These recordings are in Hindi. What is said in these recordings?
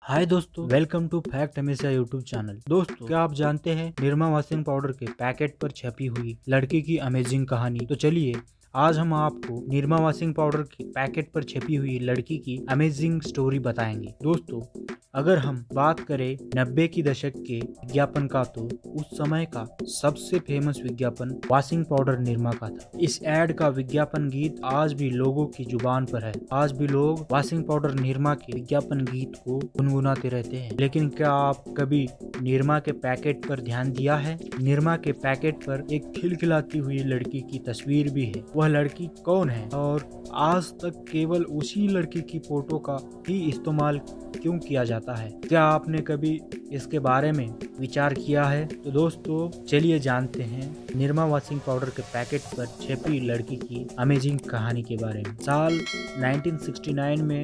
हाय दोस्तों, वेलकम टू फैक्ट हमेशा यूट्यूब चैनल। दोस्तों, क्या आप जानते हैं निरमा वॉशिंग पाउडर के पैकेट पर छपी हुई लड़की की अमेजिंग कहानी? तो चलिए आज हम आपको निरमा वॉशिंग पाउडर के पैकेट पर छपी हुई लड़की की अमेजिंग स्टोरी बताएंगे। दोस्तों, अगर हम बात करें 90 की दशक के विज्ञापन का, तो उस समय का सबसे फेमस विज्ञापन वॉशिंग पाउडर निरमा का था। इस एड का विज्ञापन गीत आज भी लोगों की जुबान पर है। आज भी लोग वॉशिंग पाउडर निरमा के विज्ञापन गीत को गुनगुनाते रहते हैं। लेकिन क्या आप कभी निरमा के पैकेट पर ध्यान दिया है? निरमा के पैकेट पर एक खिलखिलाती हुई लड़की की तस्वीर भी है। वह लड़की कौन है और आज तक केवल उसी लड़की की फोटो का ही इस्तेमाल क्यों किया जाता है? क्या आपने कभी इसके बारे में विचार किया है? तो दोस्तों, चलिए जानते हैं निरमा वॉशिंग पाउडर के पैकेट पर छपी लड़की की अमेजिंग कहानी के बारे में। साल 1969 में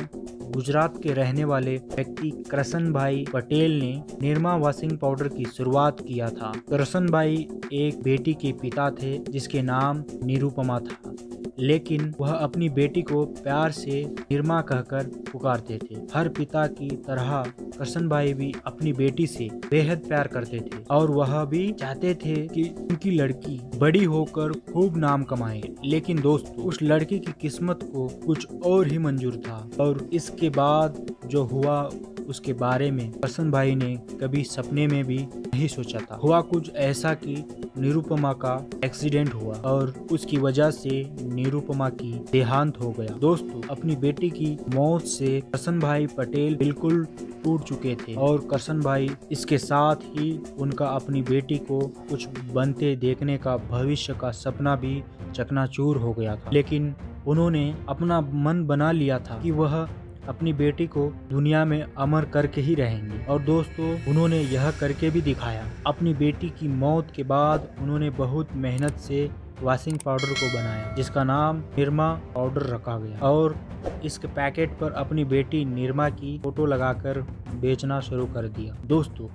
गुजरात के रहने वाले व्यक्ति कृष्ण भाई पटेल ने निरमा वॉशिंग पाउडर की शुरुआत किया था। कृष्ण भाई एक बेटी के पिता थे जिसके नाम निरुपमा था, लेकिन वह अपनी बेटी को प्यार से निरमा कहकर पुकारते थे। हर पिता की तरह कृष्ण भाई भी अपनी बेटी से बेहद प्यार करते थे और वह भी चाहते थे कि उनकी लड़की बड़ी होकर खूब नाम कमाए। लेकिन दोस्तों, उस लड़की की किस्मत को कुछ और ही मंजूर था और इसके बाद जो हुआ उसके बारे में कृष्ण भाई ने कभी सपने में भी नहीं सोचा था। हुआ कुछ ऐसा कि निरुपमा का एक्सीडेंट हुआ और उसकी वजह से निरुपमा की देहांत हो गया। दोस्तों, अपनी बेटी की मौत से कृष्ण भाई पटेल बिल्कुल टूट चुके थे और कृष्ण भाई इसके साथ ही उनका अपनी बेटी को कुछ बनते देखने का भविष्य का सपना भी चकनाचूर हो गया था। लेकिन उन्होंने अपना मन बना लिया था कि वह अपनी बेटी को दुनिया में अमर करके ही रहेंगे और दोस्तों, उन्होंने यह करके भी दिखाया। अपनी बेटी की मौत के बाद उन्होंने बहुत मेहनत से वॉशिंग पाउडर को बनाया जिसका नाम निरमा पाउडर रखा गया और इसके पैकेट पर अपनी बेटी निरमा की फोटो लगाकर बेचना शुरू कर दिया। दोस्तों,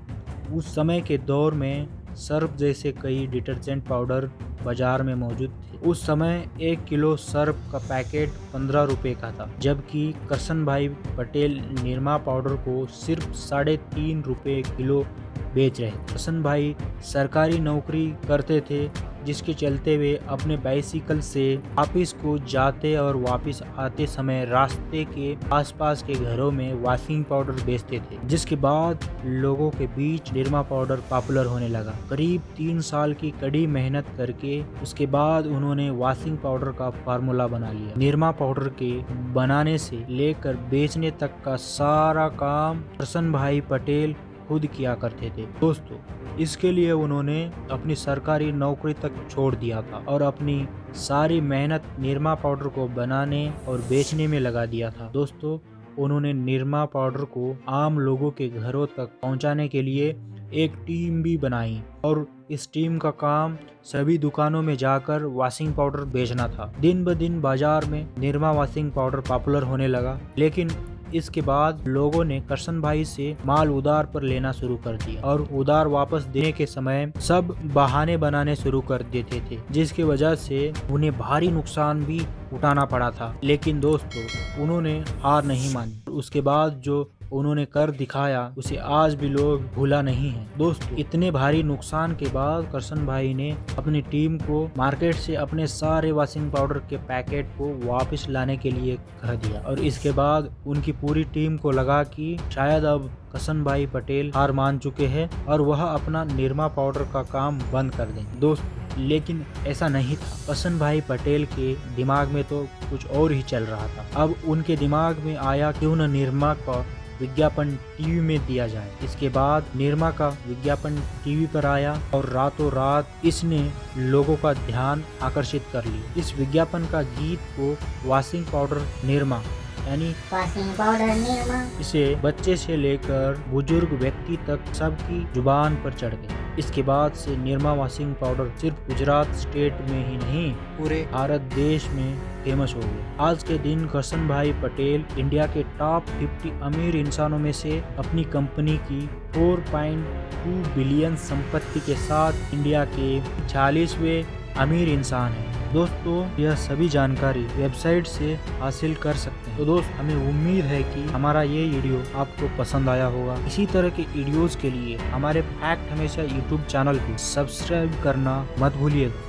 उस समय के दौर में सर्फ जैसे कई डिटर्जेंट पाउडर बाजार में मौजूद थे। उस समय 1 किलो सर्फ का पैकेट 15 रुपए का था, जबकि कृष्ण भाई पटेल निरमा पाउडर को सिर्फ 3.5 रुपए किलो बेच रहे थे। कृष्ण भाई सरकारी नौकरी करते थे, जिसके चलते वे अपने बाइसिकल से ऑफिस को जाते और वापस आते समय रास्ते के आसपास के घरों में वॉशिंग पाउडर बेचते थे, जिसके बाद लोगों के बीच निरमा पाउडर पॉपुलर होने लगा। करीब 3 साल की कड़ी मेहनत करके उसके बाद उन्होंने वॉशिंग पाउडर का फार्मूला बना लिया। निरमा पाउडर के बनाने से लेकर बेचने तक का सारा काम कृष्ण भाई पटेल खुद किया करते थे। दोस्तों, इसके लिए उन्होंने अपनी सरकारी नौकरी तक छोड़ दिया था और अपनी सारी मेहनत निरमा पाउडर को बनाने और बेचने में लगा दिया था। दोस्तों, उन्होंने निरमा पाउडर को आम लोगों के घरों तक पहुंचाने के लिए एक टीम भी बनाई और इस टीम का काम सभी दुकानों में जाकर वॉशिंग पाउडर बेचना था। दिन ब दिन बाजार में निरमा वॉशिंग पाउडर पॉपुलर होने लगा, लेकिन इसके बाद लोगों ने कृष्ण भाई से माल उधार पर लेना शुरू कर दिया और उधार वापस देने के समय सब बहाने बनाने शुरू कर देते थे, जिसकी वजह से उन्हें भारी नुकसान भी उठाना पड़ा था। लेकिन दोस्तों, उन्होंने हार नहीं मानी। उसके बाद जो उन्होंने कर दिखाया उसे आज भी लोग भूला नहीं है। दोस्तों, इतने भारी नुकसान के बाद कृष्ण भाई ने अपनी टीम को मार्केट से अपने सारे वॉशिंग पाउडर के पैकेट को वापस लाने के लिए कह दिया और इसके बाद उनकी पूरी टीम को लगा कि शायद अब कृष्ण भाई पटेल हार मान चुके हैं और वह अपना निरमा पाउडर का काम बंद कर देंगे। दोस्तों, लेकिन ऐसा नहीं था। कृष्ण भाई पटेल के दिमाग में तो कुछ और ही चल रहा था। अब उनके दिमाग में आया क्यों न निरमा का विज्ञापन टीवी में दिया जाए। इसके बाद निरमा का विज्ञापन टीवी पर आया और रातों रात इसने लोगों का ध्यान आकर्षित कर लिया। इस विज्ञापन का गीत को वॉशिंग पाउडर निरमा यानी वॉशिंग पाउडर निरमा इसे बच्चे से लेकर बुजुर्ग व्यक्ति तक सबकी जुबान पर चढ़ गए। इसके बाद से निरमा वॉशिंग पाउडर सिर्फ गुजरात स्टेट में ही नहीं पूरे भारत देश में फेमस हो गए। आज के दिन कृष्ण भाई पटेल इंडिया के टॉप 50 अमीर इंसानों में से अपनी कंपनी की 4.2 बिलियन संपत्ति के साथ इंडिया के 40वें अमीर इंसान हैं। दोस्तों, यह सभी जानकारी वेबसाइट से हासिल कर सकते हैं। तो दोस्त हमें उम्मीद है कि हमारा ये वीडियो आपको पसंद आया होगा। इसी तरह के वीडियोस के लिए हमारे फैक्ट हमेशा यूट्यूब चैनल को सब्सक्राइब करना मत भूलिएगा।